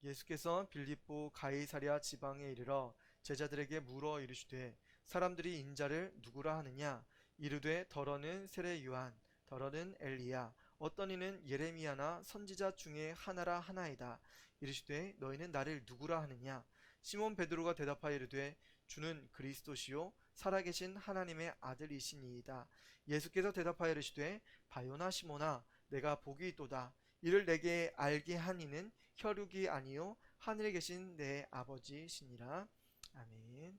예수께서 빌립보 가이사랴 지방에 이르러 제자들에게 물어 이르시되 사람들이 인자를 누구라 하느냐 이르되 더러는 세례 요한 더러는 엘리야 어떤 이는 예레미야나 선지자 중에 하나라 하나이다. 이르시되 너희는 나를 누구라 하느냐 시몬 베드로가 대답하여 이르되 주는 그리스도시요 살아계신 하나님의 아들이시니이다. 예수께서 대답하여 이르시되 바요나 시몬아 내가 복이 있도다. 이를 내게 알게 한 이는 혈육이 아니요 하늘에 계신 내 아버지시니라. 아멘.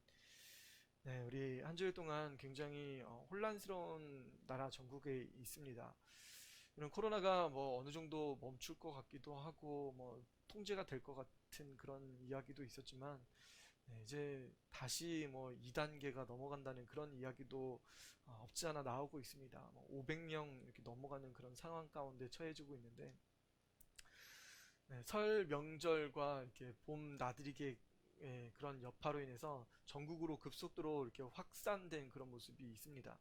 네, 우리 한 주일 동안 굉장히 혼란스러운 나라 전국에 있습니다. 이런 코로나가 뭐 어느 정도 멈출 것 같기도 하고 뭐 통제가 될 것 같은 그런 이야기도 있었지만 네, 이제 다시 뭐 2단계가 넘어간다는 그런 이야기도 없지 않아 나오고 있습니다. 뭐 500명 이렇게 넘어가는 그런 상황 가운데 처해지고 있는데 네, 설 명절과 이렇게 봄 나들이의 그런 여파로 인해서 전국으로 급속도로 이렇게 확산된 그런 모습이 있습니다.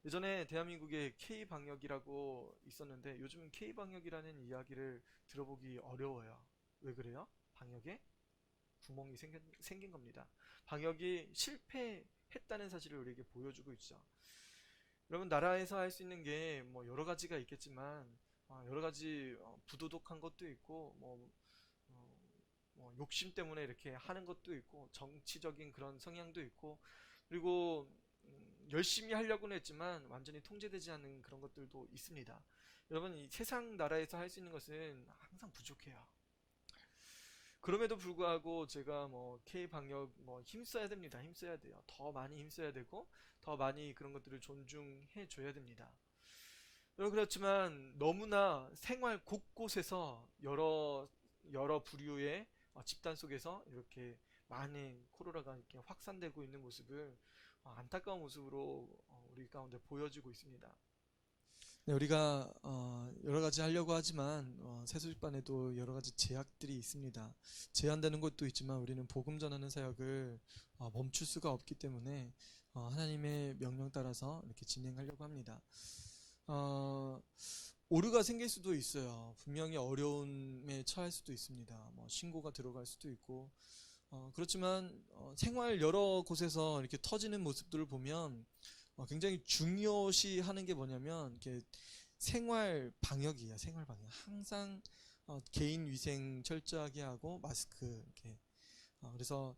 예전에 대한민국에 K 방역이라고 있었는데 요즘 K 방역이라는 이야기를 들어보기 어려워요. 왜 그래요? 방역에 구멍이 생긴 겁니다. 방역이 실패했다는 사실을 우리에게 보여주고 있죠. 여러분 나라에서 할 수 있는 게 뭐 여러 가지가 있겠지만 여러 가지 부도덕한 것도 있고 어, 뭐 욕심 때문에 이렇게 하는 것도 있고 정치적인 그런 성향도 있고 그리고 열심히 하려고는 했지만 완전히 통제되지 않는 그런 것들도 있습니다. 여러분 이 세상 나라에서 할 수 있는 것은 항상 부족해요. 그럼에도 불구하고 제가 뭐 K 방역 뭐 힘써야 됩니다. 힘써야 돼요. 더 많이 힘써야 되고 더 많이 그런 것들을 존중해 줘야 됩니다. 여러분 그렇지만 너무나 생활 곳곳에서 여러 부류의 집단 속에서 이렇게 많은 코로나가 이렇게 확산되고 있는 모습을 안타까운 모습으로 우리 가운데 보여지고 있습니다. 네, 우리가 여러 가지 하려고 하지만 세수집반에도 여러 가지 제약들이 있습니다. 제한되는 것도 있지만 우리는 복음 전하는 사역을 멈출 수가 없기 때문에 하나님의 명령 따라서 이렇게 진행하려고 합니다. 어, 오류가 생길 수도 있어요. 분명히 어려움에 처할 수도 있습니다. 뭐 신고가 들어갈 수도 있고 그렇지만 생활 여러 곳에서 이렇게 터지는 모습들을 보면 굉장히 중요시 하는 게 뭐냐면 이렇게 생활 방역이야. 생활 방역. 항상 개인 위생 철저하게 하고 마스크 이렇게 그래서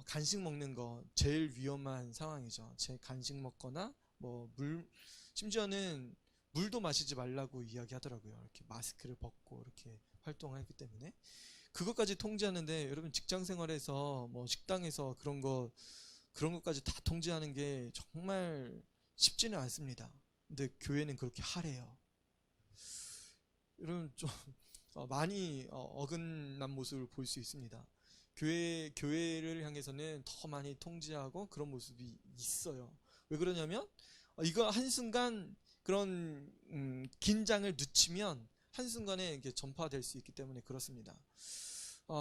간식 먹는 거 제일 위험한 상황이죠. 제 간식 먹거나 뭐 물 심지어는 물도 마시지 말라고 이야기하더라고요. 이렇게 마스크를 벗고 이렇게 활동하기 때문에 그것까지 통제하는데 여러분 직장 생활에서 뭐 식당에서 그런 것까지 다 통제하는 게 정말 쉽지는 않습니다. 근데 교회는 그렇게 하래요. 여러분 좀 많이 어긋난 모습을 볼 수 있습니다. 교회를 향해서는 더 많이 통제하고 그런 모습이 있어요. 왜 그러냐면 이거 한순간 그런 긴장을 늦추면 한순간에 이게 전파될 수 있기 때문에 그렇습니다.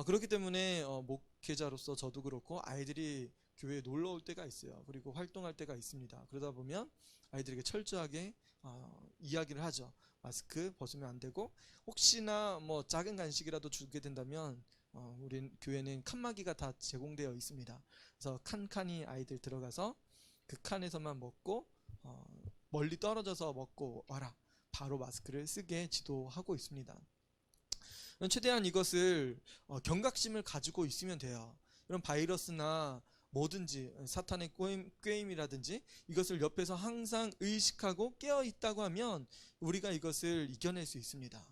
그렇기 때문에 목회자로서 저도 그렇고 아이들이 교회에 놀러 올 때가 있어요. 그리고 활동할 때가 있습니다. 그러다 보면 아이들에게 철저하게 이야기를 하죠. 마스크 벗으면 안 되고 혹시나 뭐 작은 간식이라도 주게 된다면 우리 교회는 칸막이가 다 제공되어 있습니다. 그래서 칸칸이 아이들 들어가서 그 칸에서만 먹고 멀리 떨어져서 먹고 와라. 바로 마스크를 쓰게 지도하고 있습니다. 최대한 이것을 경각심을 가지고 있으면 돼요. 이런 바이러스나 뭐든지 사탄의 꾀임이라든지 이것을 옆에서 항상 의식하고 깨어 있다고 하면 우리가 이것을 이겨낼 수 있습니다.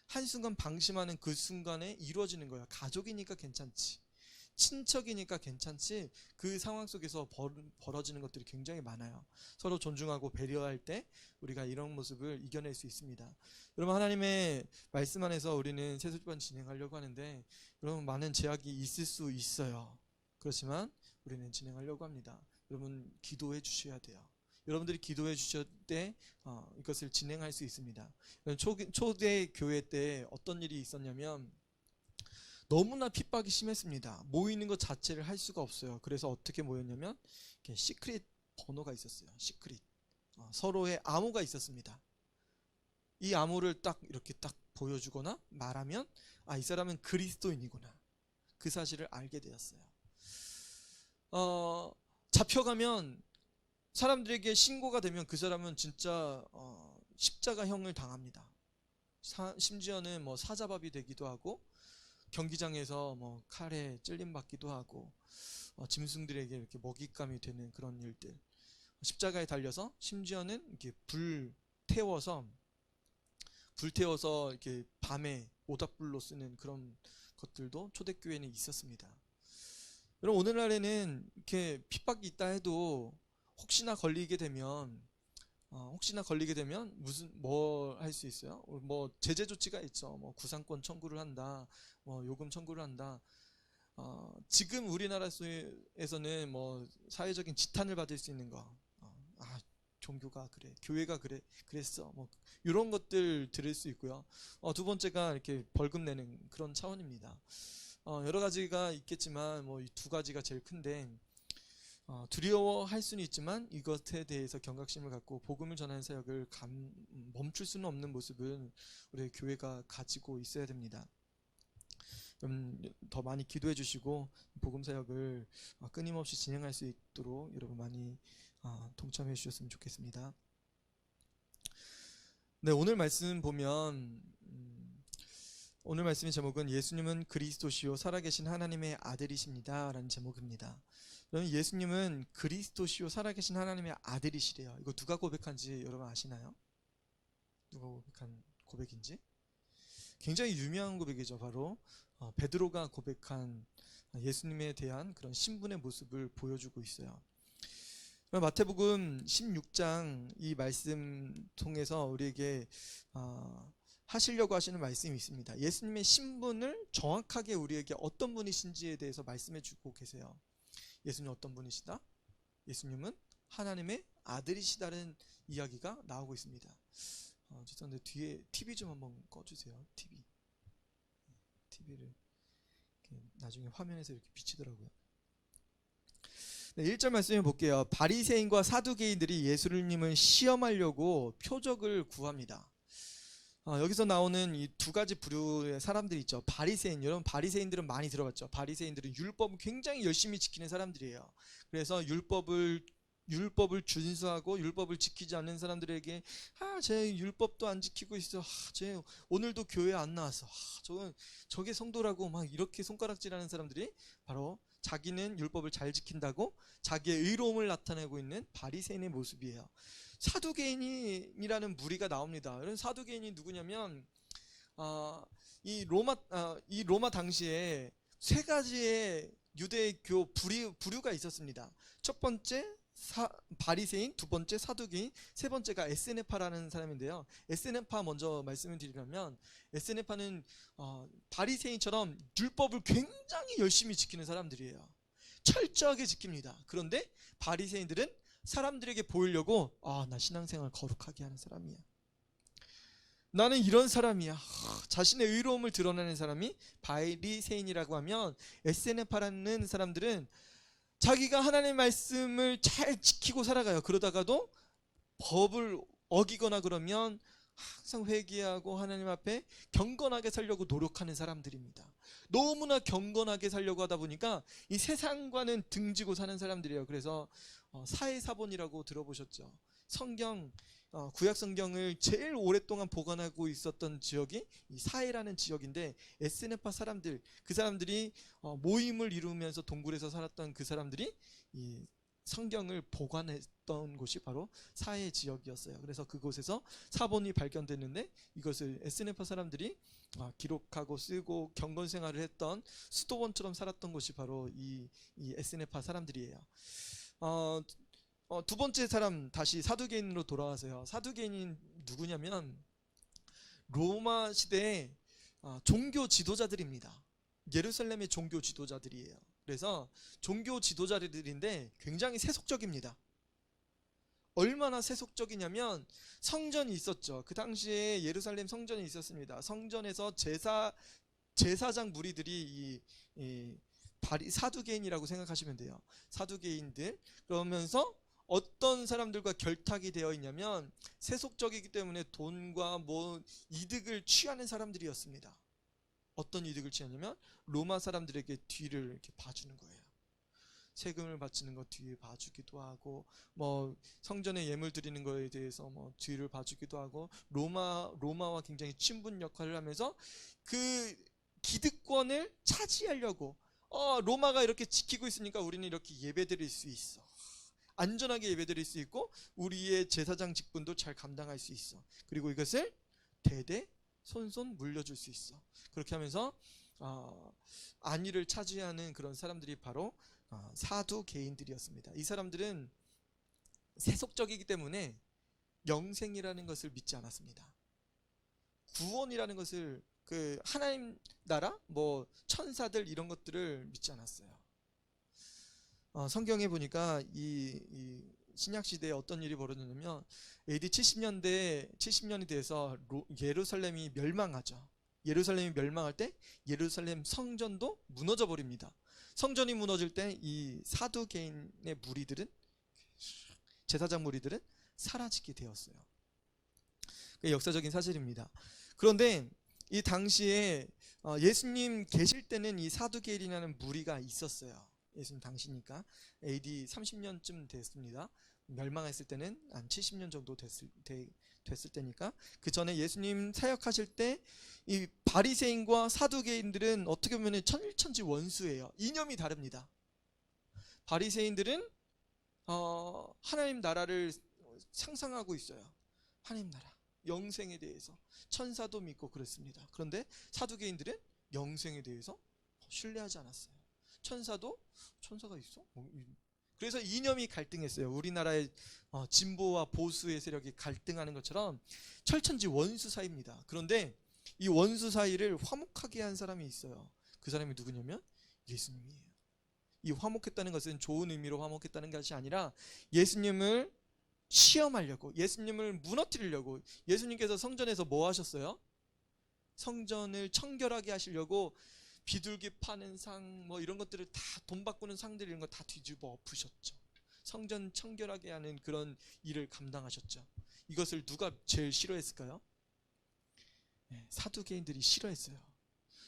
한순간 방심하는 그 순간에 이루어지는 거야. 가족이니까 괜찮지. 친척이니까 괜찮지. 그 상황 속에서 벌어지는 것들이 굉장히 많아요. 서로 존중하고 배려할 때 우리가 이런 모습을 이겨낼 수 있습니다. 여러분 하나님의 말씀 안에서 우리는 세수집반 진행하려고 하는데 여러분 많은 제약이 있을 수 있어요. 그렇지만 우리는 진행하려고 합니다. 여러분 기도해 주셔야 돼요. 여러분들이 기도해 주실 때 이것을 진행할 수 있습니다. 초대 교회 때 어떤 일이 있었냐면 너무나 핍박이 심했습니다. 모이는 것 자체를 할 수가 없어요. 그래서 어떻게 모였냐면 시크릿 번호가 있었어요. 시크릿 서로의 암호가 있었습니다. 이 암호를 딱 이렇게 딱 보여주거나 말하면 이 사람은 그리스도인이구나. 그 사실을 알게 되었어요. 잡혀가면 사람들에게 신고가 되면 그 사람은 진짜 십자가형을 당합니다. 심지어는 뭐 사자밥이 되기도 하고 경기장에서 뭐 칼에 찔림받기도 하고 짐승들에게 이렇게 먹잇감이 되는 그런 일들, 십자가에 달려서 심지어는 이렇게 불태워서 이렇게 밤에 모닥불로 쓰는 그런 것들도 초대교회는 있었습니다. 여러분, 오늘날에는 이렇게 핍박이 있다 해도 혹시나 걸리게 되면 무슨 뭘 할 수 있어요? 뭐 제재 조치가 있죠. 뭐 구상권 청구를 한다, 뭐 요금 청구를 한다. 지금 우리나라에서는 뭐 사회적인 지탄을 받을 수 있는 거, 종교가 그래, 교회가 그래, 그랬어, 뭐 이런 것들 들을 수 있고요. 두 번째가 이렇게 벌금 내는 그런 차원입니다. 여러 가지가 있겠지만 뭐 이 두 가지가 제일 큰데, 두려워할 수는 있지만 이것에 대해서 경각심을 갖고 복음을 전하는 사역을 멈출 수는 없는 모습을 우리 교회가 가지고 있어야 됩니다. 더 많이 기도해 주시고 복음 사역을 끊임없이 진행할 수 있도록 여러분 많이 동참해 주셨으면 좋겠습니다. 네, 오늘 말씀 보면 오늘 말씀의 제목은 예수님은 그리스도시요 살아계신 하나님의 아들이십니다 라는 제목입니다. 여러분, 예수님은 그리스도시요 살아계신 하나님의 아들이시래요. 이거 누가 고백한지 여러분 아시나요? 누가 고백한 고백인지? 굉장히 유명한 고백이죠. 바로 베드로가 고백한 예수님에 대한 그런 신분의 모습을 보여주고 있어요. 마태복음 16장 이 말씀 통해서 우리에게 하시려고 하시는 말씀이 있습니다. 예수님의 신분을 정확하게 우리에게 어떤 분이신지에 대해서 말씀해 주고 계세요. 예수님은 어떤 분이시다? 예수님은 하나님의 아들이시다는 이야기가 나오고 있습니다. 죄송한데 뒤에 TV 좀 한번 꺼주세요. TV를 나중에 화면에서 이렇게 비치더라고요. 네, 1절 말씀해 볼게요. 바리새인과 사두개인들이 예수님을 시험하려고 표적을 구합니다. 여기서 나오는 이 두 가지 부류의 사람들이 있죠. 바리새인, 여러분 바리새인들은 많이 들어봤죠. 바리새인들은 율법을 굉장히 열심히 지키는 사람들이에요. 그래서 율법을 준수하고 율법을 지키지 않는 사람들에게 쟤 율법도 안 지키고 있어, 쟤 오늘도 교회 안 나왔어, 저게 성도라고 막 이렇게 손가락질하는 사람들이 바로 자기는 율법을 잘 지킨다고 자기의 의로움을 나타내고 있는 바리새인의 모습이에요. 사두개인이라는 무리가 나옵니다. 이런 사두개인이 누구냐면 이 로마 당시에 세 가지의 유대교 부류가 있었습니다. 첫 번째 바리새인, 두 번째 사두개인, 세 번째가 에스네파라는 사람인데요. 에스네파 먼저 말씀을 드리려면, 에스네파는 바리새인처럼 율법을 굉장히 열심히 지키는 사람들이에요. 철저하게 지킵니다. 그런데 바리새인들은 사람들에게 보이려고 나 신앙생활 거룩하게 하는 사람이야, 나는 이런 사람이야, 자신의 의로움을 드러내는 사람이 바리새인이라고 하면, 에스네파라는 사람들은 자기가 하나님의 말씀을 잘 지키고 살아가요. 그러다가도 법을 어기거나 그러면 항상 회개하고 하나님 앞에 경건하게 살려고 노력하는 사람들입니다. 너무나 경건하게 살려고 하다 보니까 이 세상과는 등지고 사는 사람들이에요. 그래서 사해사본이라고 들어보셨죠? 구약 성경을 제일 오랫동안 보관하고 있었던 지역이 이 사해라는 지역인데, 에스네파 사람들, 그 사람들이 모임을 이루면서 동굴에서 살았던 그 사람들이 이 성경을 보관했던 곳이 바로 사해 지역이었어요. 그래서 그곳에서 사본이 발견됐는데, 이것을 에스네파 사람들이 기록하고 쓰고 경건 생활을 했던 수도원처럼 살았던 곳이 바로 이 에스네파 사람들이에요. 두 번째 사람, 다시 사두개인으로 돌아와서요. 사두개인이 누구냐면 로마 시대의 종교 지도자들입니다. 예루살렘의 종교 지도자들이에요. 그래서 종교 지도자들인데 굉장히 세속적입니다. 얼마나 세속적이냐면, 성전이 있었죠. 그 당시에 예루살렘 성전이 있었습니다. 성전에서 제사장 무리들이 사두개인이라고 생각하시면 돼요. 사두개인들. 그러면서 어떤 사람들과 결탁이 되어 있냐면, 세속적이기 때문에 돈과 이득을 취하는 사람들이었습니다. 어떤 이득을 취하냐면 로마 사람들에게 뒤를 이렇게 봐주는 거예요. 세금을 바치는 것 뒤에 봐주기도 하고, 뭐 성전에 예물 드리는 거에 대해서 뭐 뒤를 봐주기도 하고, 로마와 굉장히 친분 역할을 하면서 그 기득권을 차지하려고, 로마가 이렇게 지키고 있으니까 우리는 이렇게 예배드릴 수 있어. 안전하게 예배드릴 수 있고 우리의 제사장 직분도 잘 감당할 수 있어. 그리고 이것을 대대 손손 물려줄 수 있어. 그렇게 하면서 안위를 차지하는 그런 사람들이 바로 사두 개인들이었습니다. 이 사람들은 세속적이기 때문에 영생이라는 것을 믿지 않았습니다. 구원이라는 것을, 그 하나님 나라, 뭐 천사들 이런 것들을 믿지 않았어요. 성경에 보니까 이 신약 시대에 어떤 일이 벌어졌냐면 AD 70년이 돼서 예루살렘이 멸망하죠. 예루살렘이 멸망할 때 예루살렘 성전도 무너져 버립니다. 성전이 무너질 때 이 사두개인의 무리들은, 제사장 무리들은 사라지게 되었어요. 그게 역사적인 사실입니다. 그런데 이 당시에 예수님 계실 때는 이 사두개인이라는 무리가 있었어요. 예수님 당시니까 AD 30년쯤 됐습니다. 멸망했을 때는 한 70년 정도 됐을 때니까, 그 전에 예수님 사역하실 때 이 바리새인과 사두개인들은 어떻게 보면 천일천지 원수예요. 이념이 다릅니다. 바리새인들은 하나님 나라를 상상하고 있어요. 하나님 나라, 영생에 대해서 천사도 믿고 그랬습니다. 그런데 사두개인들은 영생에 대해서 신뢰하지 않았어요. 천사가 있어? 그래서 이념이 갈등했어요. 우리나라의 진보와 보수의 세력이 갈등하는 것처럼 철천지 원수 사이입니다. 그런데 이 원수 사이를 화목하게 한 사람이 있어요. 그 사람이 누구냐면 예수님이에요. 이 화목했다는 것은 좋은 의미로 화목했다는 것이 아니라 예수님을 시험하려고, 예수님을 무너뜨리려고. 예수님께서 성전에서 뭐 하셨어요? 성전을 청결하게 하시려고 비둘기 파는 상, 뭐 이런 것들을 다, 돈 바꾸는 상들 이런 거 다 뒤집어 엎으셨죠. 성전 청결하게 하는 그런 일을 감당하셨죠. 이것을 누가 제일 싫어했을까요? 사두개인들이 싫어했어요.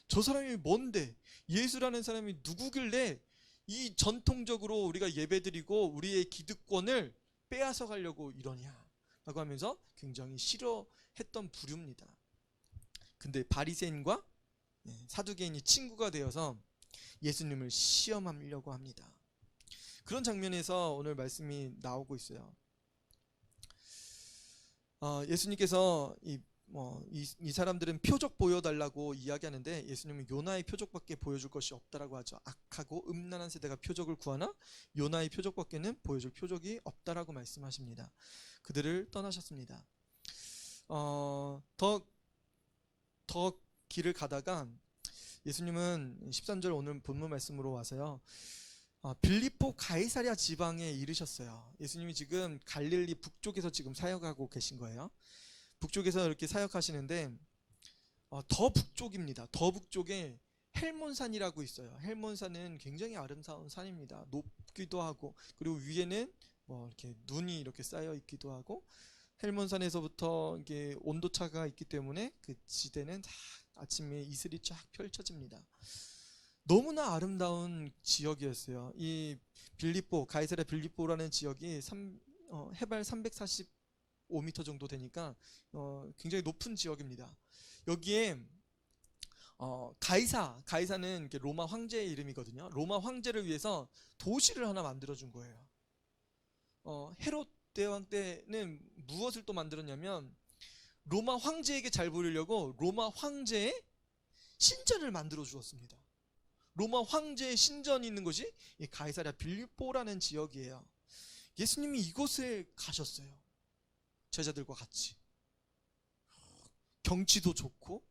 저 사람이 뭔데? 예수라는 사람이 누구길래 이 전통적으로 우리가 예배드리고 우리의 기득권을 빼앗아 가려고 이러냐 라고 하면서 굉장히 싫어했던 부류입니다. 근데 바리새인과 사두개인이 친구가 되어서 예수님을 시험하려고 합니다. 그런 장면에서 오늘 말씀이 나오고 있어요. 예수님께서 이 사람들은 표적 보여달라고 이야기하는데 예수님은 요나의 표적밖에 보여줄 것이 없다라고 하죠. 악하고 음란한 세대가 표적을 구하나 요나의 표적밖에는 보여줄 표적이 없다라고 말씀하십니다. 그들을 떠나셨습니다. 더 길을 가다가 예수님은 13절 오늘 본문 말씀으로 와서요, 빌립보 가이사랴 지방에 이르셨어요. 예수님이 지금 갈릴리 북쪽에서 지금 사역하고 계신 거예요. 북쪽에서 이렇게 사역하시는데 더 북쪽입니다. 더 북쪽에 헬몬산이라고 있어요. 헬몬산은 굉장히 아름다운 산입니다. 높기도 하고, 그리고 위에는 뭐 이렇게 눈이 이렇게 쌓여 있기도 하고, 헬몬산에서부터 이게 온도차가 있기 때문에 그 지대는 다 아침에 이슬이 쫙 펼쳐집니다. 너무나 아름다운 지역이었어요. 이 가이사랴 빌립보라는 지역이 해발 345m 정도 되니까 굉장히 높은 지역입니다. 여기에 가이사는 로마 황제의 이름이거든요. 로마 황제를 위해서 도시를 하나 만들어준 거예요. 헤롯 대왕 때는 무엇을 또 만들었냐면 로마 황제에게 잘 보이려고 로마 황제의 신전을 만들어 주었습니다. 로마 황제의 신전이 있는 곳이 이 가이사랴 빌립보라는 지역이에요. 예수님이 이곳에 가셨어요. 제자들과 같이. 경치도 좋고,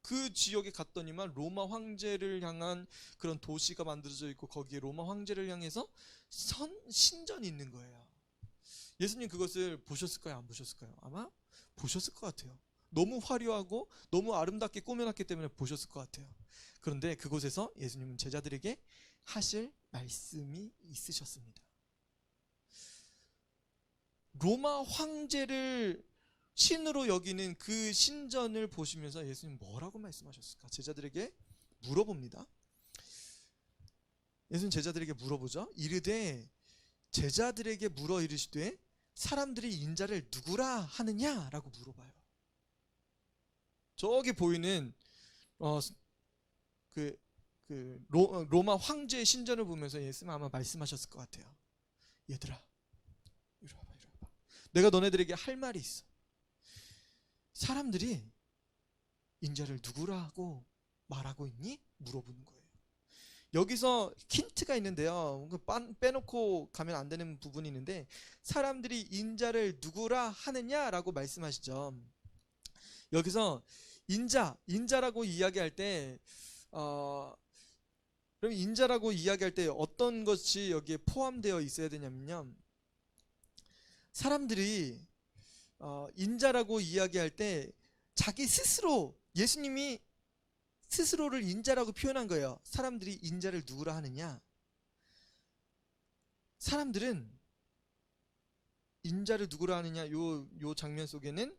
그 지역에 갔더니만 로마 황제를 향한 그런 도시가 만들어져 있고, 거기에 로마 황제를 향해서 신전이 있는 거예요. 예수님 그것을 보셨을까요? 안 보셨을까요? 아마 보셨을 것 같아요. 너무 화려하고 너무 아름답게 꾸며놨기 때문에 보셨을 것 같아요. 그런데 그곳에서 예수님은 제자들에게 하실 말씀이 있으셨습니다. 로마 황제를 신으로 여기는 그 신전을 보시면서 예수님 뭐라고 말씀하셨을까? 제자들에게 물어봅니다. 예수님 제자들에게 물어보죠. 이르되 제자들에게 물어 이르시되 사람들이 인자를 누구라 하느냐라고 물어봐요. 저기 보이는 로마 황제의 신전을 보면서 예수님 아마 말씀하셨을 것 같아요. 얘들아, 이리 와봐. 내가 너네들에게 할 말이 있어. 사람들이 인자를 누구라고 말하고 있니? 물어보는 거예요. 여기서 힌트가 있는데요. 빼놓고 가면 안 되는 부분이 있는데, 사람들이 인자를 누구라 하느냐라고 말씀하시죠. 여기서 인자라고 이야기할 때, 그럼 인자라고 이야기할 때 어떤 것이 여기에 포함되어 있어야 되냐면요. 사람들이 인자라고 이야기할 때 자기 스스로, 예수님이 스스로를 인자라고 표현한 거예요. 사람들이 인자를 누구라 하느냐? 사람들은 인자를 누구라 하느냐? 요 장면 속에는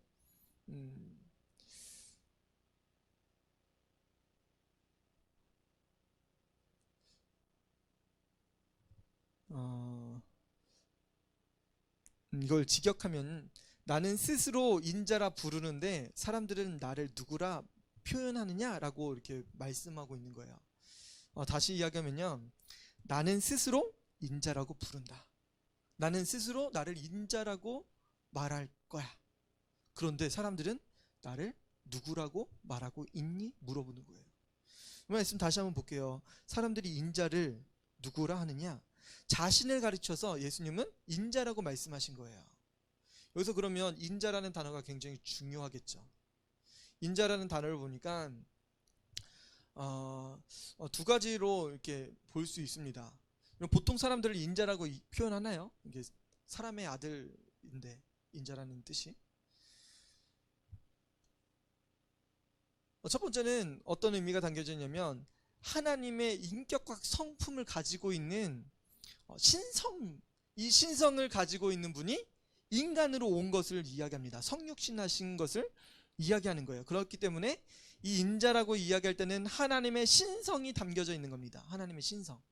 이걸 직역하면 나는 스스로 인자라 부르는데 사람들은 나를 누구라 표현하느냐라고 이렇게 말씀하고 있는 거예요. 다시 이야기하면요, 나는 스스로 인자라고 부른다. 나는 스스로 나를 인자라고 말할 거야. 그런데 사람들은 나를 누구라고 말하고 있니? 물어보는 거예요. 이 말씀 다시 한번 볼게요. 사람들이 인자를 누구라 하느냐? 자신을 가르쳐서 예수님은 인자라고 말씀하신 거예요. 여기서 그러면 인자라는 단어가 굉장히 중요하겠죠. 인자라는 단어를 보니까 두 가지로 이렇게 볼 수 있습니다. 보통 사람들을 인자라고 표현하나요? 이게 사람의 아들인데 인자라는 뜻이. 첫 번째는 어떤 의미가 담겨져 있냐면 하나님의 인격과 성품을 가지고 있는 신성, 이 신성을 가지고 있는 분이 인간으로 온 것을 이야기합니다. 성육신하신 것을 이야기하는 거예요. 그렇기 때문에 이 인자라고 이야기할 때는 하나님의 신성이 담겨져 있는 겁니다. 하나님의 신성.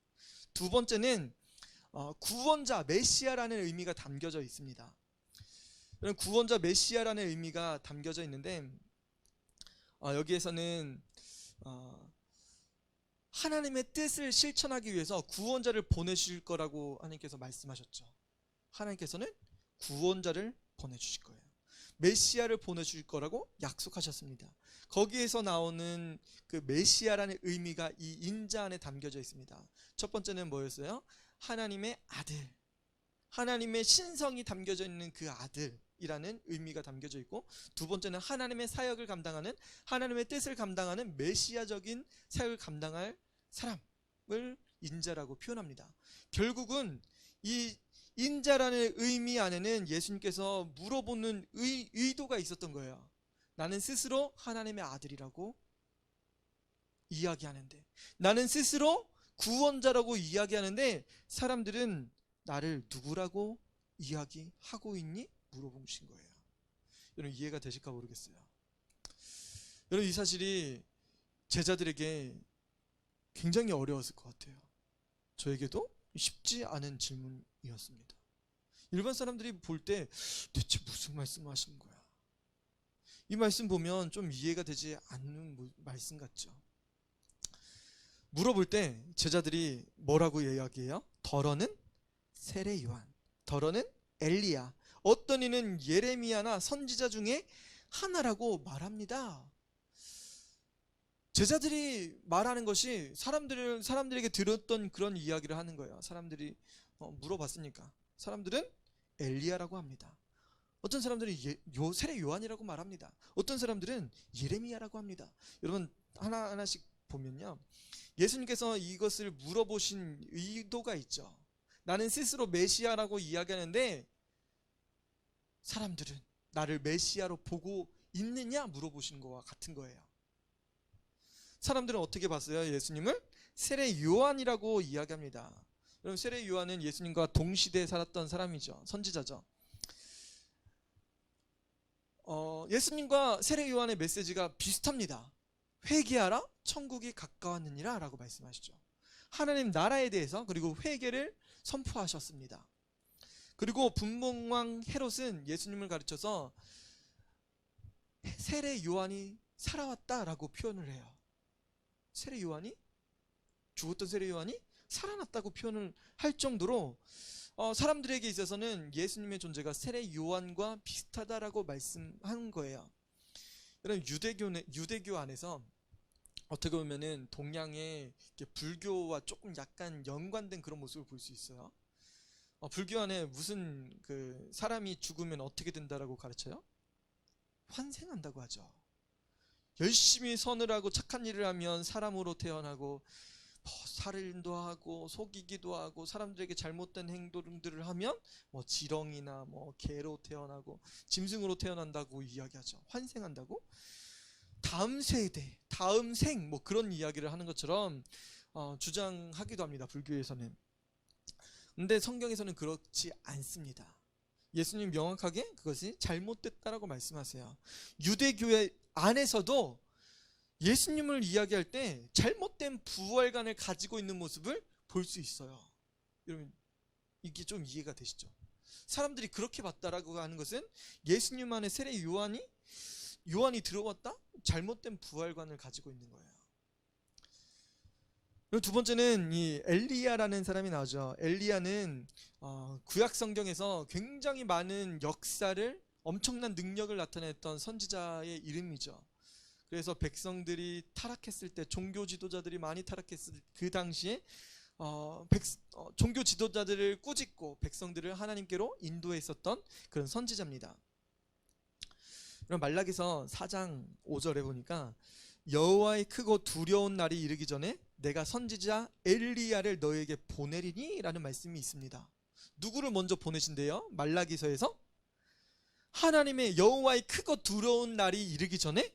두 번째는 구원자, 메시아라는 의미가 담겨져 있습니다. 구원자, 메시아라는 의미가 담겨져 있는데 여기에서는 하나님의 뜻을 실천하기 위해서 구원자를 보내실 거라고 하나님께서 말씀하셨죠. 하나님께서는 구원자를 보내주실 거예요. 메시아를 보내주실 거라고 약속하셨습니다. 거기에서 나오는 그 메시아라는 의미가 이 인자 안에 담겨져 있습니다. 첫 번째는 뭐였어요? 하나님의 아들, 하나님의 신성이 담겨져 있는 그 아들이라는 의미가 담겨져 있고, 두 번째는 하나님의 사역을 감당하는, 하나님의 뜻을 감당하는 메시아적인 사역을 감당할 사람을 인자라고 표현합니다. 결국은 이 인자라는 의미 안에는 예수님께서 물어보는 의도가 있었던 거예요. 나는 스스로 하나님의 아들이라고 이야기하는데, 나는 스스로 구원자라고 이야기하는데 사람들은 나를 누구라고 이야기하고 있니? 물어보신 거예요. 여러분 이해가 되실까 모르겠어요. 여러분 이 사실이 제자들에게 굉장히 어려웠을 것 같아요. 저에게도 쉽지 않은 질문이었습니다. 일반 사람들이 볼 때 대체 무슨 말씀을 하시는 거야? 이 말씀 보면 좀 이해가 되지 않는 말씀 같죠. 물어볼 때 제자들이 뭐라고 이야기해요? 더러는 세례 요한, 더러는 엘리야, 어떤 이는 예레미야나 선지자 중에 하나라고 말합니다. 제자들이 말하는 것이 사람들에게 들었던 그런 이야기를 하는 거예요. 사람들이 물어봤으니까. 사람들은 엘리야라고 합니다. 어떤 사람들은 세례 요한이라고 말합니다. 어떤 사람들은 예레미야라고 합니다. 여러분 하나하나씩 보면요, 예수님께서 이것을 물어보신 의도가 있죠. 나는 스스로 메시아라고 이야기하는데 사람들은 나를 메시아로 보고 있느냐 물어보시는 것과 같은 거예요. 사람들은 어떻게 봤어요? 예수님을 세례 요한이라고 이야기합니다. 여러분 세례 요한은 예수님과 동시대에 살았던 사람이죠. 선지자죠. 예수님과 세례 요한의 메시지가 비슷합니다. 회개하라, 천국이 가까웠느니라 라고 말씀하시죠. 하나님 나라에 대해서 그리고 회개를 선포하셨습니다. 그리고 분봉왕 헤롯은 예수님을 가르쳐서 세례 요한이 살아왔다라고 표현을 해요. 세례 요한이, 죽었던 세례 요한이 살아났다고 표현을 할 정도로 사람들에게 있어서는 예수님의 존재가 세례 요한과 비슷하다라고 말씀한 거예요. 이런 유대교 안에서 어떻게 보면은 동양의 불교와 조금 약간 연관된 그런 모습을 볼 수 있어요. 불교 안에 무슨 그 사람이 죽으면 어떻게 된다라고 가르쳐요? 환생한다고 하죠. 열심히 선을 하고 착한 일을 하면 사람으로 태어나고 살인도 하고 속이기도 하고 사람들에게 잘못된 행동들을 하면 지렁이나 개로 태어나고 짐승으로 태어난다고 이야기하죠. 환생한다고? 다음 세대, 다음 생 그런 이야기를 하는 것처럼 주장하기도 합니다. 불교에서는. 근데 성경에서는 그렇지 않습니다. 예수님 명확하게 그것이 잘못됐다라고 말씀하세요. 유대교회 안에서도 예수님을 이야기할 때 잘못된 부활관을 가지고 있는 모습을 볼 수 있어요. 여러분 이게 좀 이해가 되시죠? 사람들이 그렇게 봤다라고 하는 것은 예수님 안에 세례 요한이 들어왔다? 잘못된 부활관을 가지고 있는 거예요. 그리고 두 번째는 이 엘리야라는 사람이 나오죠. 엘리야는 구약 성경에서 굉장히 많은 역사를, 엄청난 능력을 나타냈던 선지자의 이름이죠. 그래서 백성들이 타락했을 때, 종교 지도자들이 많이 타락했을 그 당시에 종교 지도자들을 꾸짖고 백성들을 하나님께로 인도했었던 그런 선지자입니다. 그럼 말라기서 4장 5절에 보니까 여호와의 크고 두려운 날이 이르기 전에 내가 선지자 엘리야를 너에게 보내리니 라는 말씀이 있습니다. 누구를 먼저 보내신대요? 말라기서에서 하나님의 여호와의 크고 두려운 날이 이르기 전에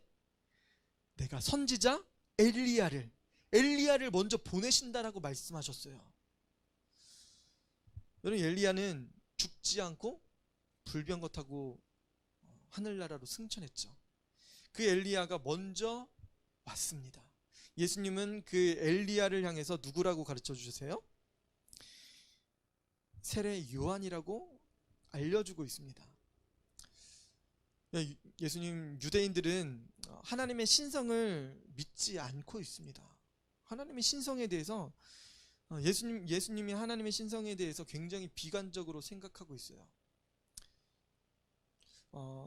내가 선지자 엘리야를 먼저 보내신다라고 말씀하셨어요. 여러분 엘리야는 죽지 않고 불병거 타고 하늘나라로 승천했죠. 그 엘리야가 먼저 왔습니다. 예수님은 그 엘리야를 향해서 누구라고 가르쳐 주세요? 세례 요한이라고 알려주고 있습니다. 예수님, 유대인들은 하나님의 신성을 믿지 않고 있습니다. 하나님의 신성에 대해서 예수님이 하나님의 신성에 대해서 굉장히 비관적으로 생각하고 있어요.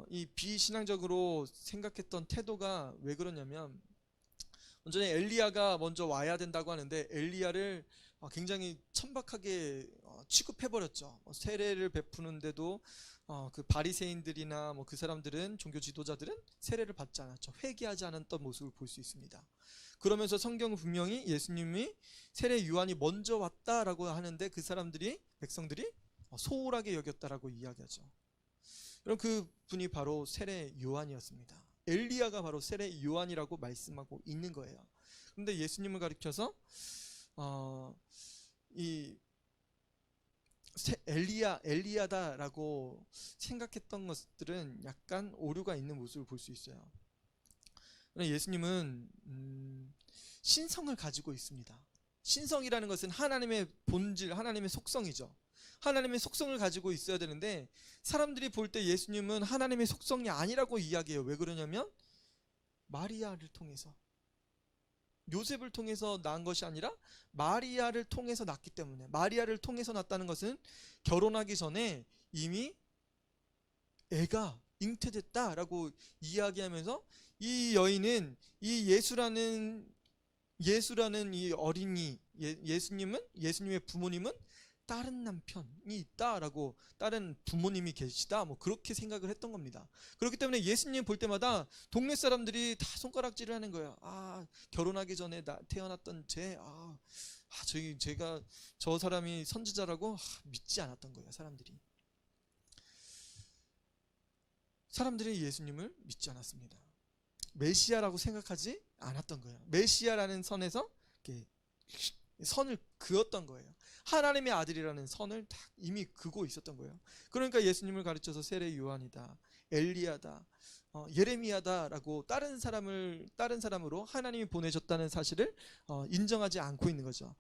이 비신앙적으로 생각했던 태도가 왜 그러냐면, 먼저 엘리야가 먼저 와야 된다고 하는데 엘리야를 굉장히 천박하게 취급해버렸죠. 세례를 베푸는데도 그 바리새인들이나 그 사람들은, 종교 지도자들은 세례를 받지 않았죠. 회개하지 않았던 모습을 볼 수 있습니다. 그러면서 성경은 분명히 예수님이 세례 요한이 먼저 왔다라고 하는데 그 사람들이, 백성들이 소홀하게 여겼다라고 이야기하죠. 그럼 그 분이 바로 세례 요한이었습니다. 엘리야가 바로 세례 요한이라고 말씀하고 있는 거예요. 그런데 예수님을 가리켜서 이 엘리야다라고 생각했던 것들은 약간 오류가 있는 모습을 볼 수 있어요. 예수님은 신성을 가지고 있습니다. 신성이라는 것은 하나님의 본질, 하나님의 속성이죠. 하나님의 속성을 가지고 있어야 되는데 사람들이 볼 때 예수님은 하나님의 속성이 아니라고 이야기해요. 왜 그러냐면 마리아를 통해서, 요셉을 통해서 낳은 것이 아니라 마리아를 통해서 낳기 때문에, 마리아를 통해서 낳았다는 것은 결혼하기 전에 이미 애가 잉태됐다라고 이야기하면서 이 여인은 이 예수라는 이 어린이, 예수님의 부모님은 다른 남편이 있다라고, 다른 부모님이 계시다, 그렇게 생각을 했던 겁니다. 그렇기 때문에 예수님 볼 때마다 동네 사람들이 다 손가락질을 하는 거예요. 결혼하기 전에 태어났던 제가 저 사람이 선지자라고 믿지 않았던 거예요. 사람들이 예수님을 믿지 않았습니다. 메시아라고 생각하지 않았던 거예요. 메시아라는 선에서 선을 그었던 거예요. 하나님의 아들이라는 선을 딱 이미 그고 있었던 거예요. 그러니까 예수님을 가르쳐서 세례 요한이다, 엘리야다, 예레미야다라고 다른 사람으로 하나님이 보내셨다는 사실을 인정하지 않고 있는 거죠.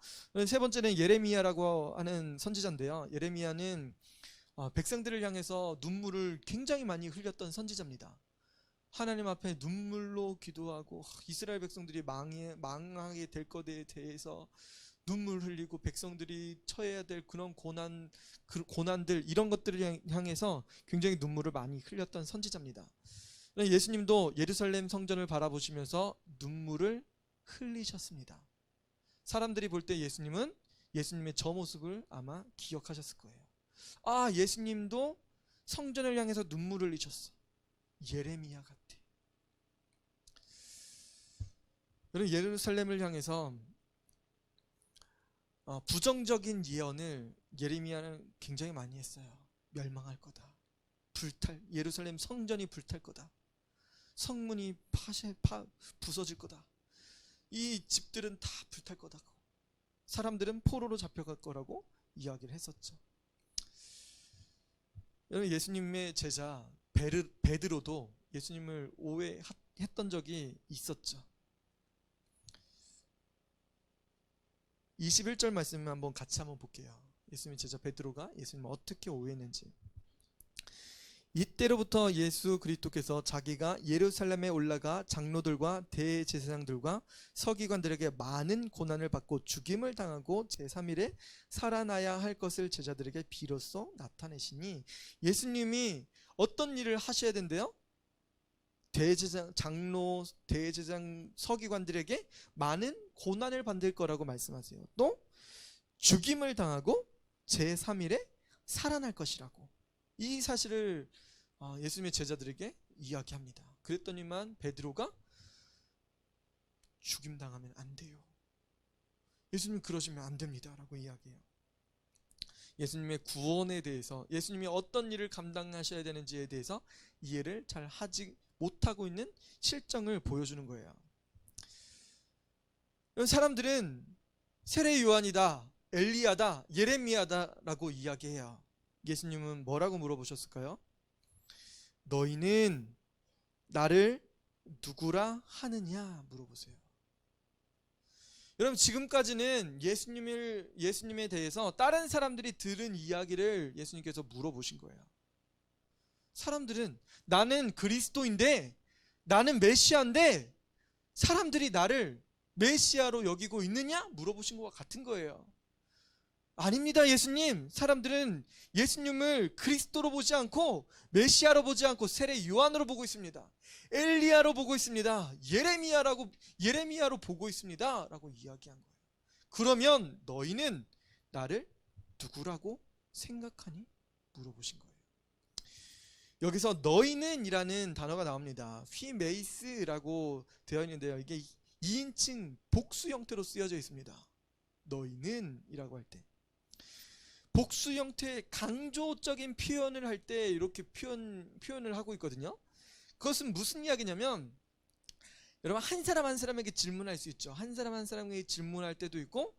세 번째는 예레미야라고 하는 선지자인데요. 예레미야는 백성들을 향해서 눈물을 굉장히 많이 흘렸던 선지자입니다. 하나님 앞에 눈물로 기도하고 이스라엘 백성들이 망하게 될 것에 대해서 눈물 흘리고 백성들이 처해야 될 그런 고난들 이런 것들을 향해서 굉장히 눈물을 많이 흘렸던 선지자입니다. 예수님도 예루살렘 성전을 바라보시면서 눈물을 흘리셨습니다. 사람들이 볼 때 예수님의 저 모습을 아마 기억하셨을 거예요. 아, 예수님도 성전을 향해서 눈물을 흘리셨어. 예레미야 같아. 여러분, 예루살렘을 향해서 부정적인 예언을 예레미야는 굉장히 많이 했어요. 멸망할 거다. 예루살렘 성전이 불탈 거다. 성문이 부서질 거다. 이 집들은 다 불탈 거다. 사람들은 포로로 잡혀갈 거라고 이야기를 했었죠. 여러분, 예수님의 제자 베드로도 예수님을 오해했던 적이 있었죠. 21절 말씀을 같이 한번 볼게요. 예수님의 제자 베드로가 예수님을 어떻게 오해했는지. 이때로부터 예수 그리스도께서 자기가 예루살렘에 올라가 장로들과 대제사장들과 서기관들에게 많은 고난을 받고 죽임을 당하고 제3일에 살아나야 할 것을 제자들에게 비로소 나타내시니, 예수님이 어떤 일을 하셔야 된대요? 장로, 대제사장, 서기관들에게 많은 고난을 받을 거라고 말씀하세요. 또 죽임을 당하고 제3일에 살아날 것이라고. 이 사실을 예수님의 제자들에게 이야기합니다. 그랬더니만 베드로가 죽임당하면 안 돼요. 예수님 그러시면 안 됩니다 라고 이야기해요. 예수님의 구원에 대해서, 예수님이 어떤 일을 감당하셔야 되는지에 대해서 이해를 잘 하지 못하고 있는 실정을 보여주는 거예요. 사람들은 세례 요한이다, 엘리야다, 예레미야다 라고 이야기해요. 예수님은 뭐라고 물어보셨을까요? 너희는 나를 누구라 하느냐 물어보세요. 여러분, 지금까지는 예수님에 대해서 다른 사람들이 들은 이야기를 예수님께서 물어보신 거예요. 사람들은 나는 그리스도인데, 나는 메시아인데 사람들이 나를 메시아로 여기고 있느냐 물어보신 것과 같은 거예요. 아닙니다, 예수님. 사람들은 예수님을 그리스도로 보지 않고 메시아로 보지 않고 세례 요한으로 보고 있습니다. 엘리야로 보고 있습니다. 예레미야로 보고 있습니다 라고 이야기한 거예요. 그러면 너희는 나를 누구라고 생각하니? 물어보신 거예요. 여기서 너희는 이라는 단어가 나옵니다. 휘메이스라고 되어 있는데요, 이게 2인칭 복수 형태로 쓰여져 있습니다. 너희는 이라고 할 때 복수 형태의 강조적인 표현을 할 때 이렇게 표현을 하고 있거든요. 그것은 무슨 이야기냐면, 여러분, 한 사람 한 사람에게 질문할 수 있죠. 한 사람 한 사람에게 질문할 때도 있고,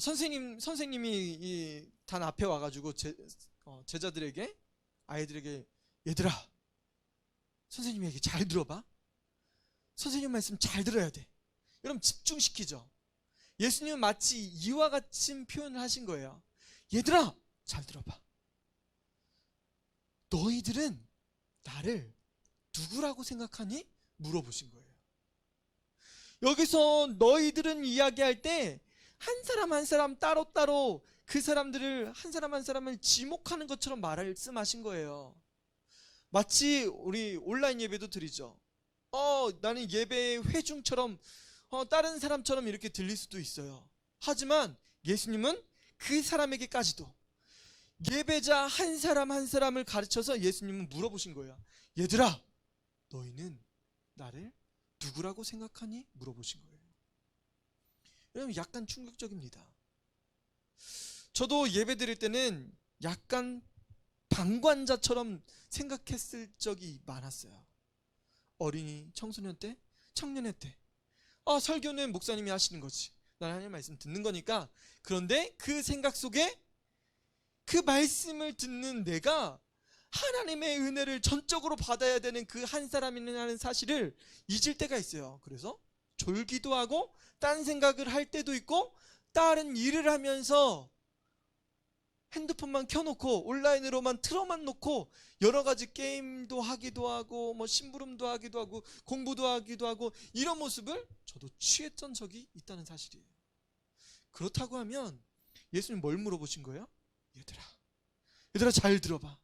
선생님이 이 단 앞에 와가지고 제자들에게, 아이들에게, 얘들아, 선생님 얘기 잘 들어봐. 선생님 말씀 잘 들어야 돼. 여러분, 집중시키죠. 예수님은 마치 이와 같은 표현을 하신 거예요. 얘들아, 잘 들어봐. 너희들은 나를 누구라고 생각하니? 물어보신 거예요. 여기서 너희들은 이야기할 때 한 사람 한 사람 따로따로 그 사람들을, 한 사람 한 사람을 지목하는 것처럼 말씀하신 거예요. 마치 우리 온라인 예배도 드리죠. 나는 예배의 회중처럼, 다른 사람처럼 이렇게 들릴 수도 있어요. 하지만 예수님은 그 사람에게까지도 예배자 한 사람 한 사람을 가르쳐서 예수님은 물어보신 거예요. 얘들아, 너희는 나를 누구라고 생각하니? 물어보신 거예요. 여러분, 약간 충격적입니다. 저도 예배 드릴 때는 약간 방관자처럼 생각했을 적이 많았어요. 어린이, 청소년 때, 청년회 때, 설교는 목사님이 하시는 거지, 난 하나님 말씀 듣는 거니까. 그런데 그 생각 속에 그 말씀을 듣는 내가 하나님의 은혜를 전적으로 받아야 되는 그 한 사람이라는 사실을 잊을 때가 있어요. 그래서 졸기도 하고 딴 생각을 할 때도 있고 다른 일을 하면서 핸드폰만 켜놓고 온라인으로만 틀어만 놓고 여러 가지 게임도 하기도 하고 뭐 심부름도 하기도 하고 공부도 하기도 하고 이런 모습을 저도 취했던 적이 있다는 사실이에요. 그렇다고 하면 예수님 뭘 물어보신 거예요? 얘들아 잘 들어봐.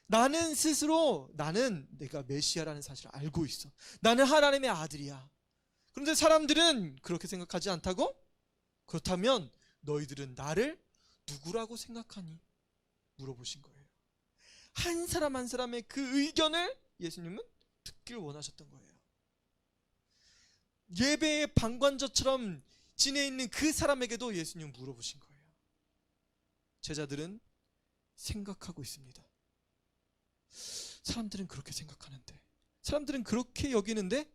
나는 스스로 나는 내가 메시아라는 사실을 알고 있어. 나는 하나님의 아들이야. 그런데 사람들은 그렇게 생각하지 않다고? 그렇다면 너희들은 나를 누구라고 생각하니? 물어보신 거예요. 한 사람 한 사람의 그 의견을 예수님은 듣길 원하셨던 거예요. 예배의 방관자처럼 지내 있는 그 사람에게도 예수님은 물어보신 거예요. 제자들은 생각하고 있습니다. 사람들은 그렇게 생각하는데, 사람들은 그렇게 여기는데,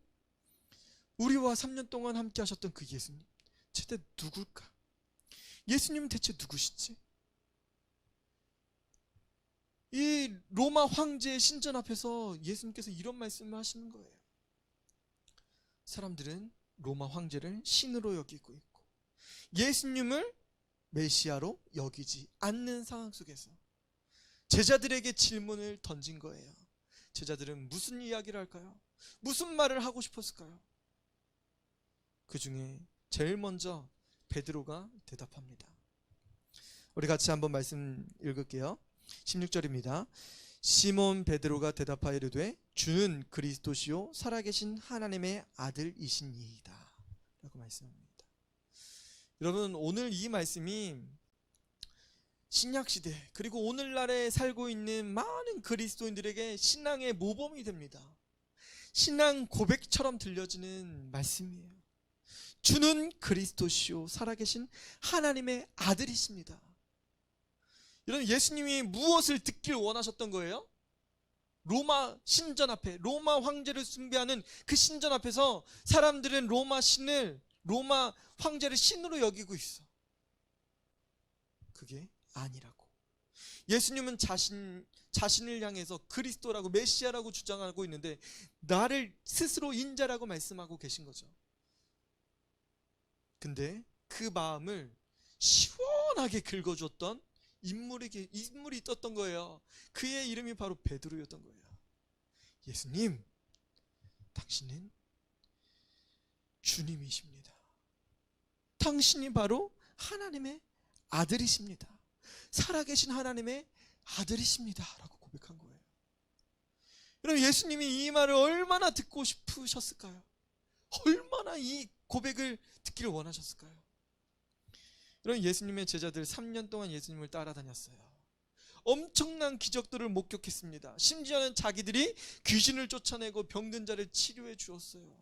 우리와 3년 동안 함께 하셨던 그 예수님, 대체 누굴까? 예수님은 대체 누구시지? 이 로마 황제의 신전 앞에서 예수님께서 이런 말씀을 하시는 거예요. 사람들은 로마 황제를 신으로 여기고 있고 예수님을 메시아로 여기지 않는 상황 속에서 제자들에게 질문을 던진 거예요. 제자들은 무슨 이야기를 할까요? 무슨 말을 하고 싶었을까요? 그 중에 제일 먼저 베드로가 대답합니다. 우리 같이 한번 말씀 읽을게요. 16절입니다. 시몬 베드로가 대답하여 이르되 주는 그리스도시요 살아계신 하나님의 아들이시니이다 라고 말씀합니다. 여러분, 오늘 이 말씀이 신약시대 그리고 오늘날에 살고 있는 많은 그리스도인들에게 신앙의 모범이 됩니다. 신앙 고백처럼 들려지는 말씀이에요. 주는 그리스도시요 살아계신 하나님의 아들이십니다. 여러분, 예수님이 무엇을 듣길 원하셨던 거예요? 로마 신전 앞에, 로마 황제를 숭배하는 그 신전 앞에서 사람들은 로마 황제를 신으로 여기고 있어. 그게 아니라고. 예수님은 자신을 향해서 그리스도라고 메시아라고 주장하고 있는데 나를 스스로 인자라고 말씀하고 계신 거죠. 근데 그 마음을 시원하게 긁어줬던 인물이 있었던 거예요. 그의 이름이 바로 베드로였던 거예요. 예수님, 당신은 주님이십니다. 당신이 바로 하나님의 아들이십니다. 살아계신 하나님의 아들이십니다 라고 고백한 거예요. 여러분, 예수님이 이 말을 얼마나 듣고 싶으셨을까요? 얼마나 이 고백을 듣기를 원하셨을까요? 여러분, 예수님의 제자들 3년 동안 예수님을 따라다녔어요. 엄청난 기적들을 목격했습니다. 심지어는 자기들이 귀신을 쫓아내고 병든 자를 치료해 주었어요.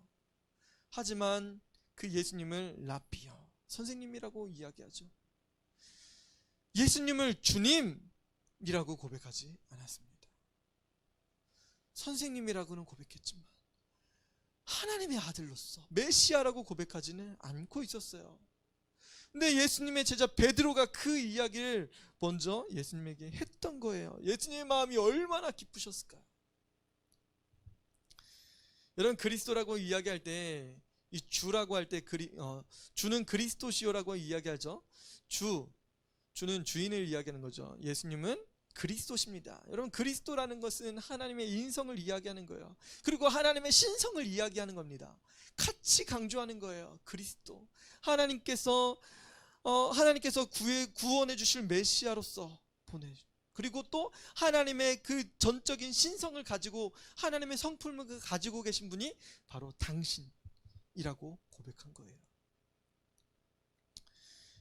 하지만 그 예수님을 라비어, 선생님이라고 이야기하죠. 예수님을 주님이라고 고백하지 않았습니다. 선생님이라고는 고백했지만 하나님의 아들로서 메시아라고 고백하지는 않고 있었어요. 근데 예수님의 제자 베드로가 그 이야기를 먼저 예수님에게 했던 거예요. 예수님의 마음이 얼마나 기쁘셨을까요? 여러분, 그리스도라고 이야기할 때 이 주라고 할 때 주는 그리스도시요라고 이야기하죠. 주는 주인을 이야기하는 거죠. 예수님은 그리스도십니다. 여러분, 그리스도라는 것은 하나님의 인성을 이야기하는 거예요. 그리고 하나님의 신성을 이야기하는 겁니다. 같이 강조하는 거예요. 그리스도, 하나님께서 구원해 주실 메시아로서 그리고 또 하나님의 그 전적인 신성을 가지고 하나님의 성품을 가지고 계신 분이 바로 당신이라고 고백한 거예요.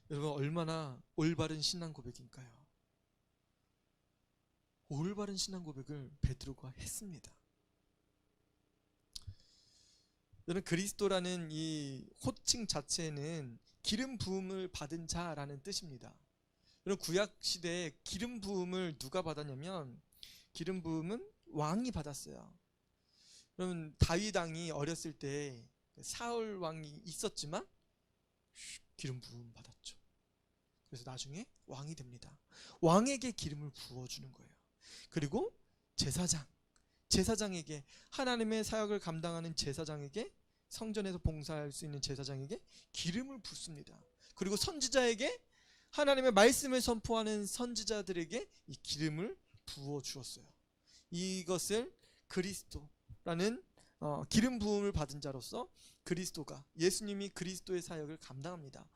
여러분, 얼마나 올바른 신앙 고백인가요? 올바른 신앙 고백을 베드로가 했습니다. 여러분, 그리스도라는 이 호칭 자체는 기름 부음을 받은 자라는 뜻입니다. 여러분, 구약 시대에 기름 부음을 누가 받았냐면 기름 부음은 왕이 받았어요. 여러분, 다윗 왕이 어렸을 때 사울 왕이 있었지만 기름 부음 받았죠. 그래서 나중에 왕이 됩니다. 왕에게 기름을 부어주는 거예요. 그리고 제사장에게, 하나님의 사역을 감당하는 제사장에게, 성전에서 봉사할 수 있는 제사장에게 기름을 붓습니다. 그리고 선지자에게, 하나님의 말씀을 선포하는 선지자들에게 이 기름을 부어 주었어요. 이것을 그리스도라는 기름 부음을 받은 자로서 그리스도가, 예수님이 그리스도의 사역을 감당합니다.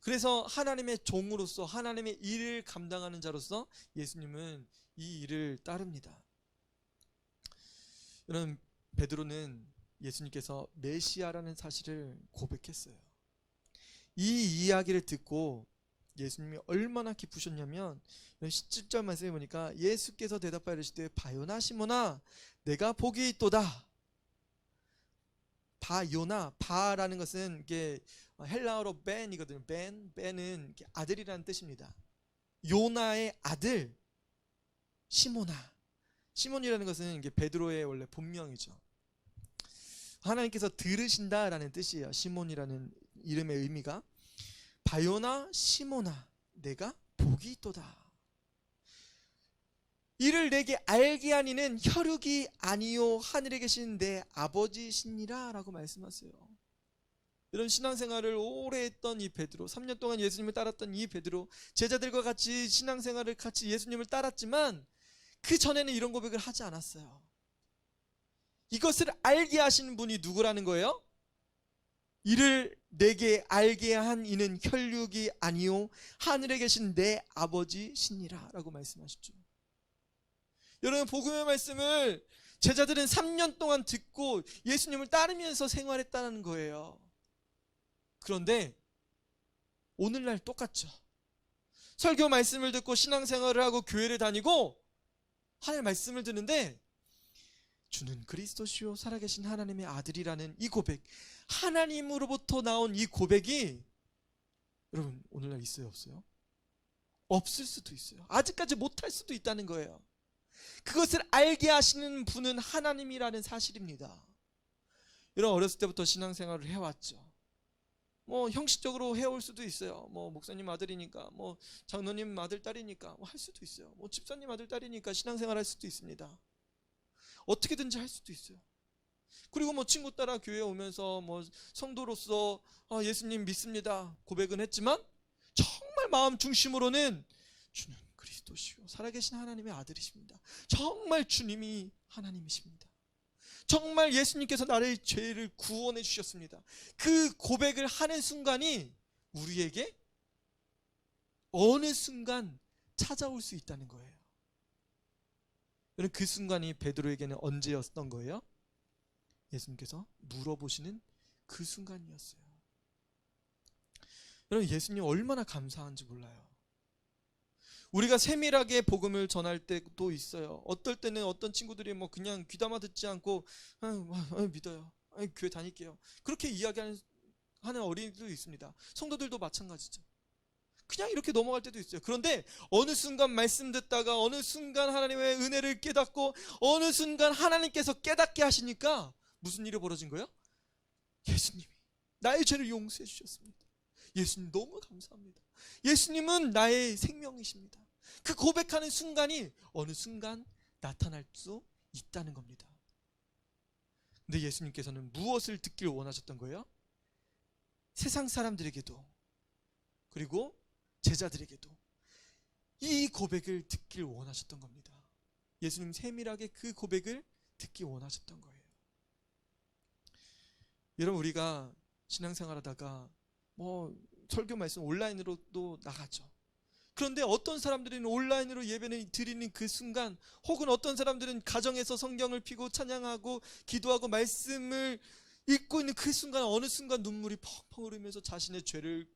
그래서 하나님의 종으로서, 하나님의 일을 감당하는 자로서 예수님은 이 일을 따릅니다. 여러분, 베드로는 예수님께서 메시아라는 사실을 고백했어요. 이 이야기를 듣고 예수님이 얼마나 기쁘셨냐면 17절 말씀해 보니까 예수께서 대답하여 이르시되 바요나 시몬아 내가 복이 있도다. 바요나, 바라는 것은 이게 헬라어로 벤이거든요. 벤은 아들이라는 뜻입니다. 요나의 아들 시몬아. 시몬이라는 것은 이게 베드로의 원래 본명이죠. 하나님께서 들으신다라는 뜻이에요. 시몬이라는 이름의 의미가. 바요나 시몬아 내가 복이 있도다. 이를 내게 알게 하니는 혈육이 아니요 하늘에 계신 내 아버지시니라 라고 말씀하세요. 이런 신앙생활을 오래 했던 이 베드로, 3년 동안 예수님을 따랐던 이 베드로, 제자들과 같이 신앙생활을 같이 예수님을 따랐지만 그 전에는 이런 고백을 하지 않았어요. 이것을 알게 하시는 분이 누구라는 거예요? 이를 내게 알게 한 이는 혈육이 아니요 하늘에 계신 내 아버지시니라 라고 말씀하셨죠. 여러분, 복음의 말씀을 제자들은 3년 동안 듣고 예수님을 따르면서 생활했다는 거예요. 그런데 오늘날 똑같죠. 설교 말씀을 듣고 신앙생활을 하고 교회를 다니고 하나님의 말씀을 듣는데 주는 그리스도시요 살아계신 하나님의 아들이라는 이 고백, 하나님으로부터 나온 이 고백이 여러분 오늘날 있어요, 없어요? 없을 수도 있어요. 아직까지 못할 수도 있다는 거예요. 그것을 알게 하시는 분은 하나님이라는 사실입니다. 여러분, 어렸을 때부터 신앙생활을 해왔죠. 뭐 형식적으로 해올 수도 있어요. 뭐 목사님 아들이니까, 뭐 장로님 아들 딸이니까 뭐 할 수도 있어요. 뭐 집사님 아들 딸이니까 신앙생활 할 수도 있습니다. 어떻게든지 할 수도 있어요. 그리고 뭐 친구 따라 교회에 오면서 뭐 성도로서 예수님 믿습니다 고백은 했지만 정말 마음 중심으로는 주는 그리스도시요 살아계신 하나님의 아들이십니다. 정말 주님이 하나님이십니다. 정말 예수님께서 나를 죄를 구원해 주셨습니다. 그 고백을 하는 순간이 우리에게 어느 순간 찾아올 수 있다는 거예요. 여러분, 그 순간이 베드로에게는 언제였던 거예요? 예수님께서 물어보시는 그 순간이었어요. 여러분, 예수님 얼마나 감사한지 몰라요. 우리가 세밀하게 복음을 전할 때도 있어요. 어떨 때는 어떤 친구들이 뭐 그냥 귀담아 듣지 않고 믿어요, 교회 다닐게요, 그렇게 이야기하는 어린이들도 있습니다. 성도들도 마찬가지죠. 그냥 이렇게 넘어갈 때도 있어요. 그런데 어느 순간 말씀 듣다가 어느 순간 하나님의 은혜를 깨닫고 어느 순간 하나님께서 깨닫게 하시니까 무슨 일이 벌어진 거예요? 예수님이 나의 죄를 용서해 주셨습니다. 예수님 너무 감사합니다. 예수님은 나의 생명이십니다. 그 고백하는 순간이 어느 순간 나타날 수 있다는 겁니다. 근데 예수님께서는 무엇을 듣길 원하셨던 거예요? 세상 사람들에게도 그리고 제자들에게도 이 고백을 듣길 원하셨던 겁니다. 예수님 세밀하게 그 고백을 듣기 원하셨던 거예요. 여러분, 우리가 신앙생활하다가 뭐 설교 말씀 온라인으로도 나가죠. 그런데 어떤 사람들은 온라인으로 예배를 드리는 그 순간, 혹은 어떤 사람들은 가정에서 성경을 펴고 찬양하고 기도하고 말씀을 읽고 있는 그 순간 어느 순간 눈물이 펑펑 흐르면서 자신의 죄를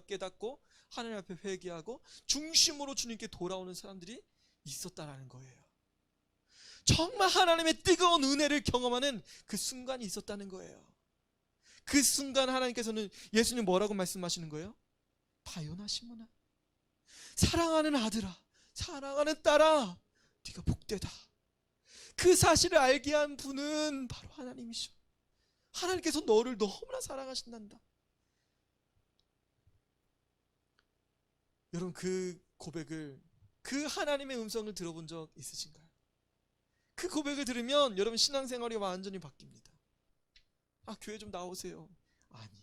깨닫고 하나님 앞에 회개하고 중심으로 주님께 돌아오는 사람들이 있었다라는 거예요. 정말 하나님의 뜨거운 은혜를 경험하는 그 순간이 있었다는 거예요. 그 순간 하나님께서는 예수님 뭐라고 말씀하시는 거예요? 바요나 시몬아, 사랑하는 아들아, 사랑하는 딸아, 네가 복되다. 그 사실을 알게 한 분은 바로 하나님이시오. 하나님께서 너를 너무나 사랑하신단다. 여러분, 그 고백을 그 하나님의 음성을 들어본 적 있으신가요? 그 고백을 들으면 여러분 신앙생활이 완전히 바뀝니다. 아, 교회 좀 나오세요. 아니에요.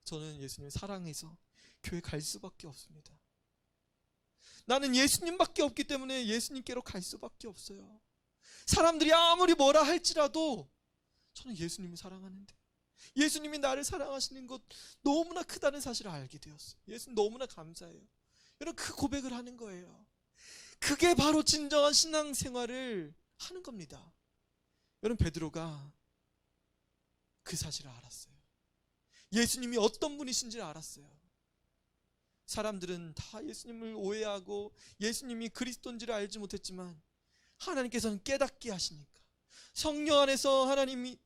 저는 예수님을 사랑해서 교회 갈 수밖에 없습니다. 나는 예수님밖에 없기 때문에 예수님께로 갈 수밖에 없어요. 사람들이 아무리 뭐라 할지라도 저는 예수님을 사랑하는데, 예수님이 나를 사랑하시는 것 너무나 크다는 사실을 알게 되었어요. 예수님 너무나 감사해요. 여러분, 그 고백을 하는 거예요. 그게 바로 진정한 신앙생활을 하는 겁니다. 여러분, 베드로가 그 사실을 알았어요. 예수님이 어떤 분이신지를 알았어요. 사람들은 다 예수님을 오해하고 예수님이 그리스도인지를 알지 못했지만 하나님께서는 깨닫게 하시니까, 성령 안에서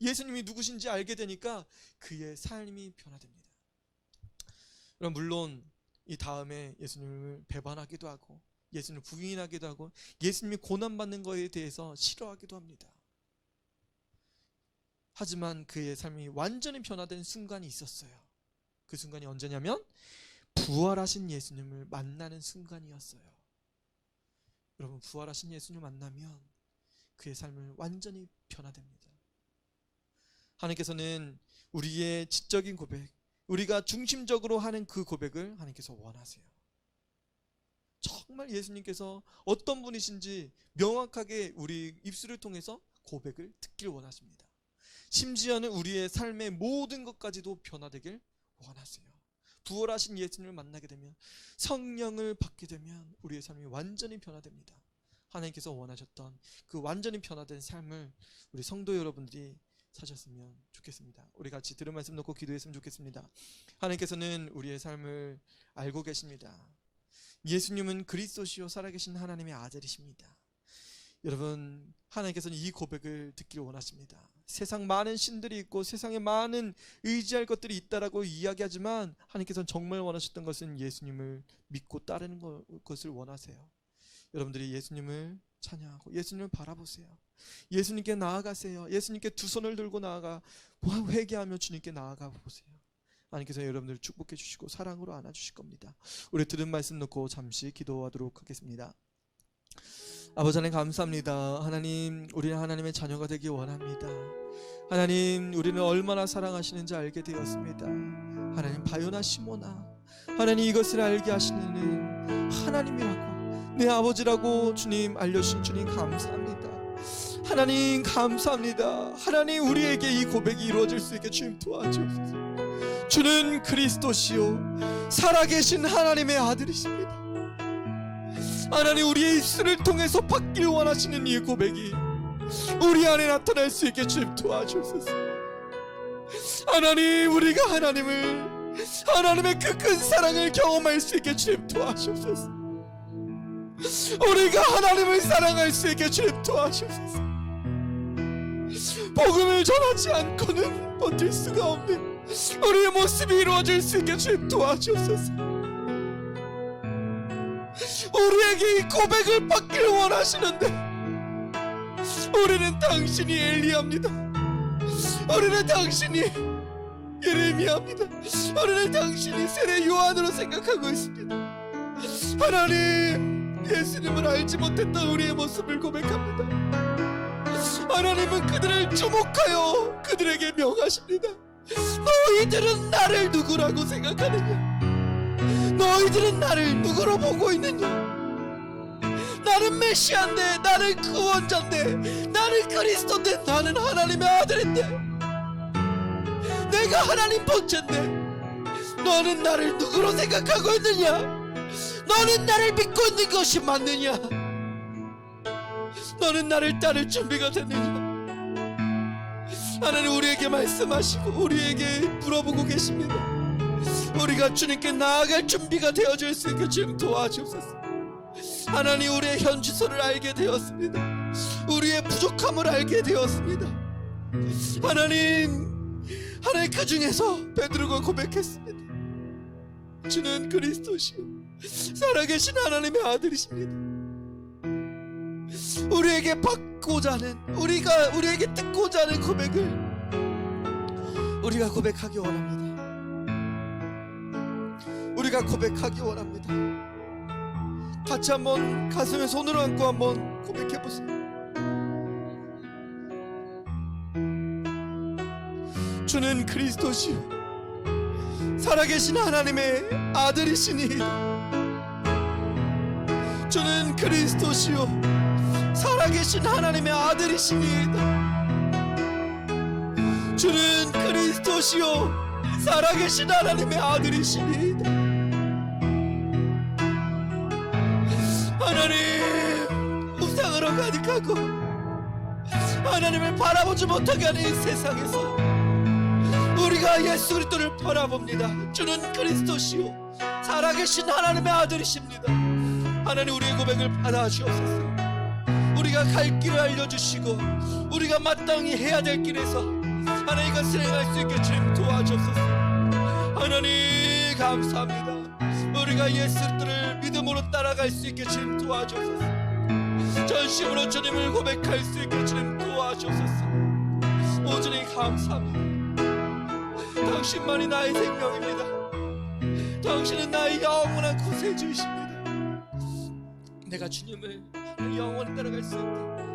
예수님이 누구신지 알게 되니까 그의 삶이 변화됩니다. 그럼 물론 이 다음에 예수님을 배반하기도 하고 예수님을 부인하기도 하고 예수님이 고난받는 것에 대해서 싫어하기도 합니다. 하지만 그의 삶이 완전히 변화된 순간이 있었어요. 그 순간이 언제냐면 부활하신 예수님을 만나는 순간이었어요. 여러분, 부활하신 예수님을 만나면 그의 삶을 완전히 변화됩니다. 하나님께서는 우리의 지적인 고백, 우리가 중심적으로 하는 그 고백을 하나님께서 원하세요. 정말 예수님께서 어떤 분이신지 명확하게 우리 입술을 통해서 고백을 듣길 원하십니다. 심지어는 우리의 삶의 모든 것까지도 변화되길 원하세요. 부활하신 예수님을 만나게 되면, 성령을 받게 되면 우리의 삶이 완전히 변화됩니다. 하나님께서 원하셨던 그 완전히 변화된 삶을 우리 성도 여러분들이 사셨으면 좋겠습니다. 우리 같이 들은 말씀 놓고 기도했으면 좋겠습니다. 하나님께서는 우리의 삶을 알고 계십니다. 예수님은 그리스도시요 살아계신 하나님의 아들이십니다. 여러분, 하나님께서는 이 고백을 듣기를 원하십니다. 세상 많은 신들이 있고 세상에 많은 의지할 것들이 있다라고 이야기하지만 하나님께서는 정말 원하셨던 것은 예수님을 믿고 따르는 것을 원하세요. 여러분들이 예수님을 찬양하고 예수님을 바라보세요. 예수님께 나아가세요. 예수님께 두 손을 들고 나아가 회개하며 주님께 나아가 보세요. 하나님께서 여러분들을 축복해 주시고 사랑으로 안아주실 겁니다. 우리 들은 말씀 놓고 잠시 기도하도록 하겠습니다. 아버지 하나님, 감사합니다. 하나님, 우리는 하나님의 자녀가 되기 원합니다. 하나님, 우리는 얼마나 사랑하시는지 알게 되었습니다. 하나님, 바요나 시모나, 하나님 이것을 알게 하시는 하나님이라고, 내 아버지라고 주님 알려주신 주님 감사합니다. 하나님 감사합니다. 하나님, 우리에게 이 고백이 이루어질 수 있게 주님 도와주옵소서. 주는 그리스도시요 살아계신 하나님의 아들이십니다. 하나님, 우리의 입술을 통해서 받길 원하시는 이 고백이 우리 안에 나타날 수 있게 주님 도와주옵소서. 하나님, 우리가 하나님의 그 큰 사랑을 경험할 수 있게 주님 도와주옵소서. 우리가 하나님을 사랑할 수 있게 주님 도와주옵소서. 복음을 전하지 않고는 버틸 수가 없는 우리의 모습이 이루어질 수 있게 주님 도와주옵소서. 우리에게 이 고백을 받길 원하시는데 우리는 당신이 엘리야입니다. 우리는 당신이 예레미야입니다. 우리는 당신이 세례 요한으로 생각하고 있습니다. 하나님, 예수님을 알지 못했던 우리의 모습을 고백합니다. 하나님은 그들을 주목하여 그들에게 명하십니다. 너희들은 나를 누구라고 생각하느냐? 너희들은 나를 누구로 보고 있느냐? 나는 메시아인데, 나는 구원자인데, 나는 그리스도인데, 나는 하나님의 아들인데, 내가 하나님 본체인데 너는 나를 누구로 생각하고 있느냐? 너는 나를 믿고 있는 것이 맞느냐? 너는 나를 따를 준비가 됐느냐? 하나님, 우리에게 말씀하시고 우리에게 물어보고 계십니다. 우리가 주님께 나아갈 준비가 되어질 수 있게 주님 도와주옵소서. 하나님, 우리의 현주소를 알게 되었습니다. 우리의 부족함을 알게 되었습니다. 하나님, 그 중에서 베드로가 고백했습니다. 주는 그리스도시요 살아계신 하나님의 아들이십니다. 우리에게 받고자 하는, 우리에게 듣고자 하는 고백을 우리가 고백하기 원합니다. 우리가 고백하기 원합니다. 같이 한번 가슴에 손을 얹고 한번 고백해 보세요. 주는 그리스도시요 살아계신 하나님의 아들이시니이다. 주는 그리스도시요 살아계신 하나님의 아들이시니이다. 주는 그리스도시요 살아계신 하나님의 아들이시니이다. 하나님, 우상으로 가득하고 하나님을 바라보지 못하게 하는 이 세상에서 우리가 예수 그리스도를 바라봅니다. 주는 그리스도시요 살아계신 하나님의 아들이십니다. 하나님, 우리의 고백을 받아주옵소서. 우리가 갈 길을 알려주시고 우리가 마땅히 해야 될 길에서 하나님 이것을 행할 수 있게 주님 도와주옵소서. 하나님 감사합니다. 우리가 예수 그리스도를 믿음으로 따라갈 수 있게 주님 도와주옵소서. 전심으로 주님을 고백할 수 있게 주님 도와주옵소서. 오 주님 감사합니다. 당신만이 나의 생명입니다. 당신은 나의 영원한 구세주이십니다. 내가 주님을 영원히 따라갈 수 있게